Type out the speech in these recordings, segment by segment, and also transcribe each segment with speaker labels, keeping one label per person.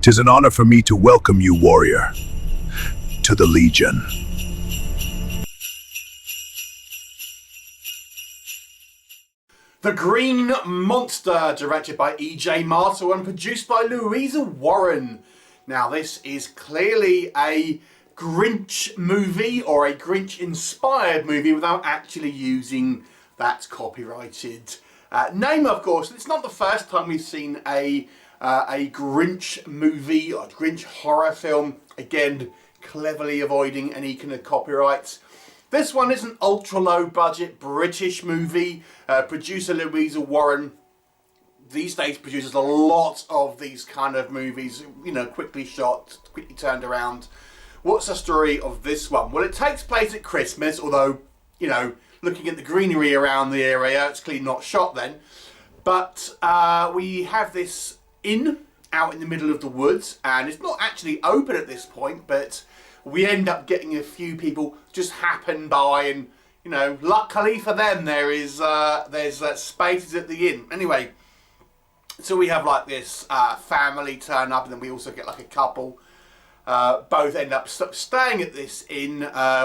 Speaker 1: 'Tis an honor for me to welcome you, warrior, to the Legion.
Speaker 2: The Green Monster, directed by E.J. Martel and produced by Louisa Warren. Now, this is clearly a Grinch movie, or a Grinch-inspired movie, without actually using that copyrighted name, of course. It's not the first time we've seen a Grinch movie, or Grinch horror film, again, cleverly avoiding any kind of copyrights. This one is an ultra-low budget British movie. Producer Louisa Warren these days produces a lot of these kind of movies, you know, quickly shot, quickly turned around. What's the story of this one? Well, it takes place at Christmas, although, you know, looking at the greenery around the area, it's clearly not shot then. But we have this inn out in the middle of the woods, and it's not actually open at this point, but we end up getting a few people just happen by, and, you know, luckily for them, there's spaces at the inn. Anyway, so we have like this family turn up, and then we also get like a couple. Both end up staying at this inn,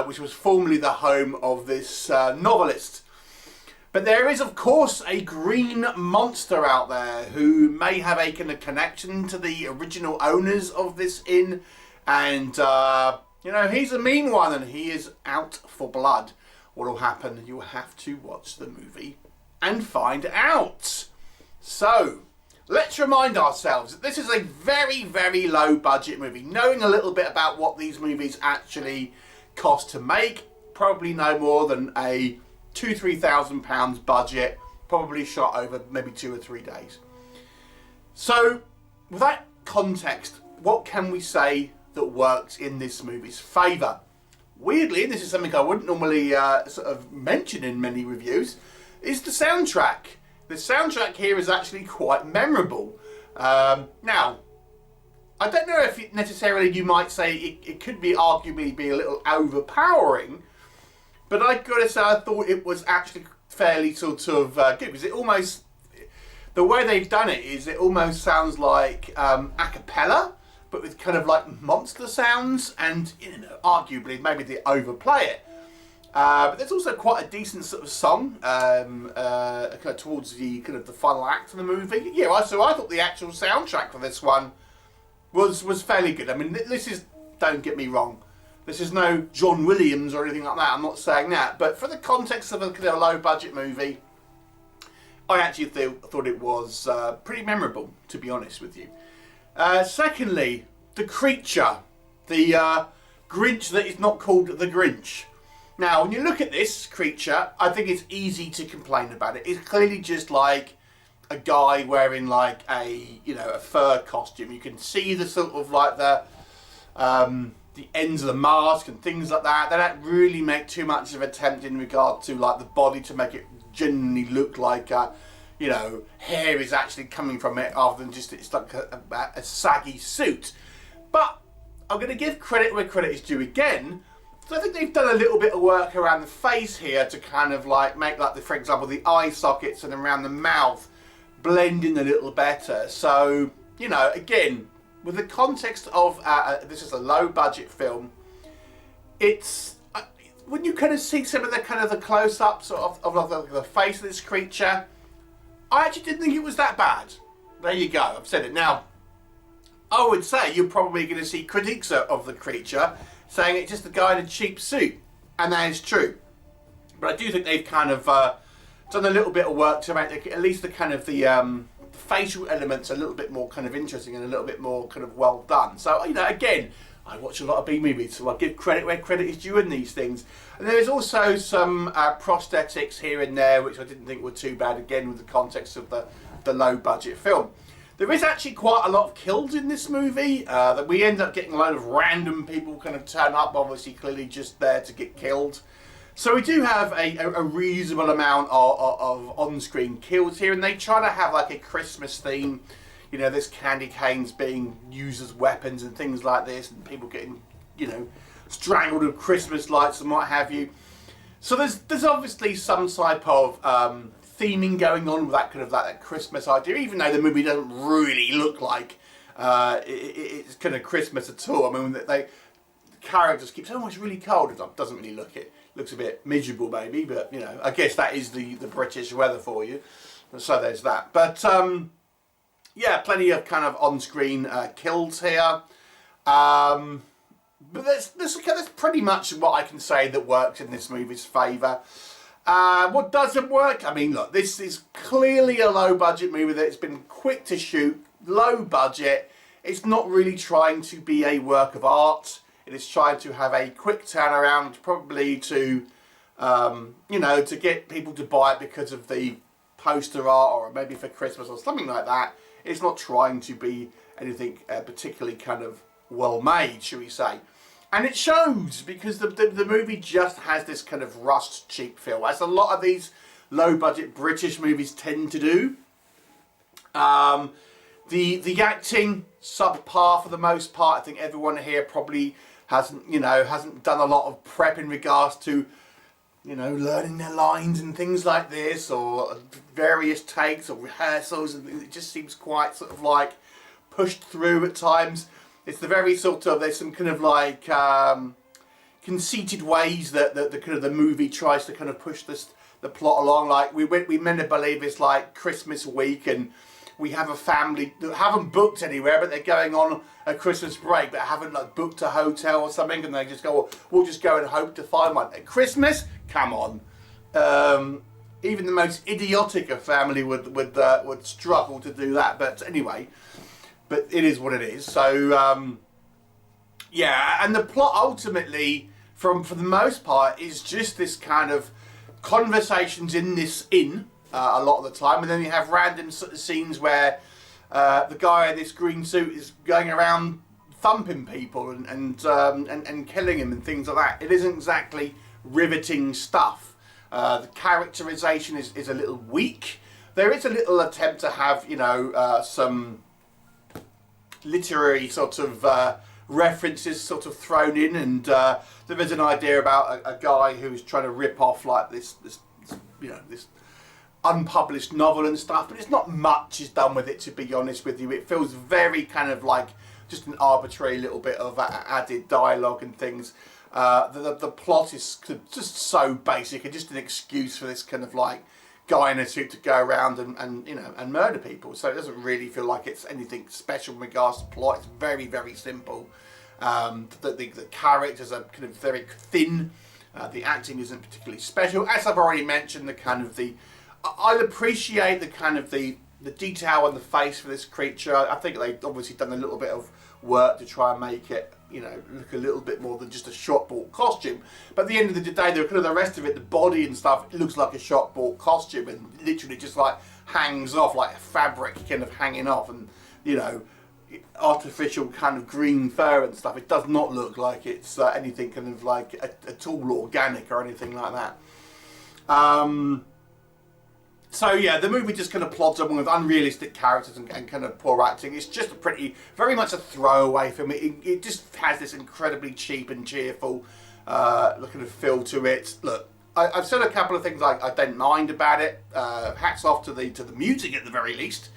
Speaker 2: which was formerly the home of this novelist. But there is, of course, a green monster out there who may have a kind of connection to the original owners of this inn, and you know, he's a mean one, and he is out for blood. What will happen? You'll have to watch the movie and find out. So, let's remind ourselves that this is a very, very low budget movie. Knowing a little bit about what these movies actually cost to make, probably no more than a £2,000-3,000 budget, probably shot over maybe 2 or 3 days. So, with that context, what can we say that works in this movie's favour? Weirdly, and this is something I wouldn't normally sort of mention in many reviews, is the soundtrack. The soundtrack here is actually quite memorable. Now, I don't know if necessarily you might say it could be arguably be a little overpowering, but I gotta say I thought it was actually fairly sort of good, because it almost, the way they've done it is it almost sounds like a cappella, but with kind of like monster sounds, and, you know, arguably maybe they overplay it. But there's also quite a decent sort of song kind of towards the kind of the final act of the movie. Yeah, so I thought the actual soundtrack for this one was fairly good. I mean, this is, don't get me wrong, this is no John Williams or anything like that. I'm not saying that, but for the context of a kind of low budget movie, I actually thought it was pretty memorable, to be honest with you. Secondly, the creature, the Grinch that is not called the Grinch. Now, when you look at this creature, I think it's easy to complain about it. It's clearly just like a guy wearing like a, you know, a fur costume. You can see the sort of like the ends of the mask and things like that. They don't really make too much of an attempt in regard to like the body to make it genuinely look like you know, hair is actually coming from it, rather than just it's like a saggy suit. But I'm going to give credit where credit is due again. So I think they've done a little bit of work around the face here to kind of like make, like, for example, the eye sockets and around the mouth blend in a little better. So, you know, again, with the context of this is a low budget film, it's when you kind of see some of the kind of the close-ups of the face of this creature, I actually didn't think it was that bad. There you go, I've said it. Now, I would say you're probably going to see critiques of the creature saying it's just a guy in a cheap suit, and that is true. But I do think they've kind of done a little bit of work to make at least the kind of the facial elements a little bit more kind of interesting and a little bit more kind of well done. So, you know, again, I watch a lot of B movies, so I give credit where credit is due in these things. And there is also some prosthetics here and there, which I didn't think were too bad, again, with the context of the low budget film. There is actually quite a lot of kills in this movie. That we end up getting a load of random people kind of turn up, obviously clearly just there to get killed. So we do have a reasonable amount of on-screen kills here, and they try to have like a Christmas theme. You know, there's candy canes being used as weapons and things like this, and people getting, you know, strangled with Christmas lights and what have you. So there's obviously some type of theming going on with that kind of that Christmas idea, even though the movie doesn't really look like it's kind of Christmas at all. I mean, the characters keep saying, "Oh, it's really cold." It doesn't really look it. Looks a bit miserable, maybe, but you know, I guess that is the British weather for you. So there's that. But yeah, plenty of kind of on-screen kills here. But that's pretty much what I can say that works in this movie's favour. What doesn't work? I mean, look, this is clearly a low-budget movie that's been quick to shoot, low budget. It's not really trying to be a work of art. It is trying to have a quick turnaround, probably to, you know, to get people to buy it because of the poster art, or maybe for Christmas or something like that. It's not trying to be anything particularly kind of well made, shall we say. And it shows, because the movie just has this kind of rust cheap feel, as a lot of these low budget British movies tend to do. The acting, subpar for the most part. I think everyone here probably hasn't done a lot of prep in regards to, you know, learning their lines and things like this, or various takes or rehearsals, and it just seems quite sort of like pushed through at times. It's the very sort of, there's some kind of like conceited ways that the kind of the movie tries to kind of push the plot along. Like we meant to believe it's like Christmas week, and we have a family that haven't booked anywhere, but they're going on a Christmas break, but haven't like booked a hotel or something, and they just go, well, we'll just go and hope to find one at Christmas. Come on, even the most idiotic of family would struggle to do that. But anyway, but it is what it is. So yeah, and the plot ultimately, for the most part, is just this kind of conversations in this inn a lot of the time, and then you have random sort of scenes where the guy in this green suit is going around thumping people and killing him and things like that. It isn't exactly riveting stuff. The characterization is a little weak. There is a little attempt to have, you know, some literary sort of references sort of thrown in, and there is an idea about a guy who's trying to rip off like this you know, this unpublished novel and stuff, but it's not much is done with it, to be honest with you. It feels very kind of like just an arbitrary little bit of added dialogue and things. The plot is just so basic, and just an excuse for this kind of like guy in a suit to go around and you know, and murder people. So it doesn't really feel like it's anything special in regards to plot. It's very, very simple. The characters are kind of very thin. The acting isn't particularly special. As I've already mentioned, the kind of I'll appreciate the kind of the detail on the face for this creature. I think they've obviously done a little bit of work to try and make it, you know, look a little bit more than just a shop-bought costume. But at the end of the day, the kind of the rest of it, the body and stuff, it looks like a shop-bought costume, and literally just like hangs off like a fabric kind of hanging off, and you know, artificial kind of green fur and stuff. It does not look like it's anything kind of like at all organic or anything like that. So yeah, the movie just kind of plods on with unrealistic characters and kind of poor acting. It's just very much a throwaway film. It just has this incredibly cheap and cheerful kind of feel to it. Look, I've said a couple of things I don't mind about it. Hats off to the music at the very least.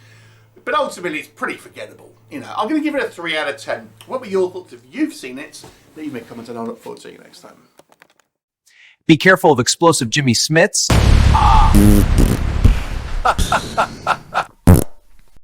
Speaker 2: But ultimately, it's pretty forgettable. You know, I'm going to give it a 3 out of 10. What were your thoughts if you've seen it? Leave me a comment, and I'll look forward to seeing you next time.
Speaker 3: Be careful of explosive Jimmy Smiths.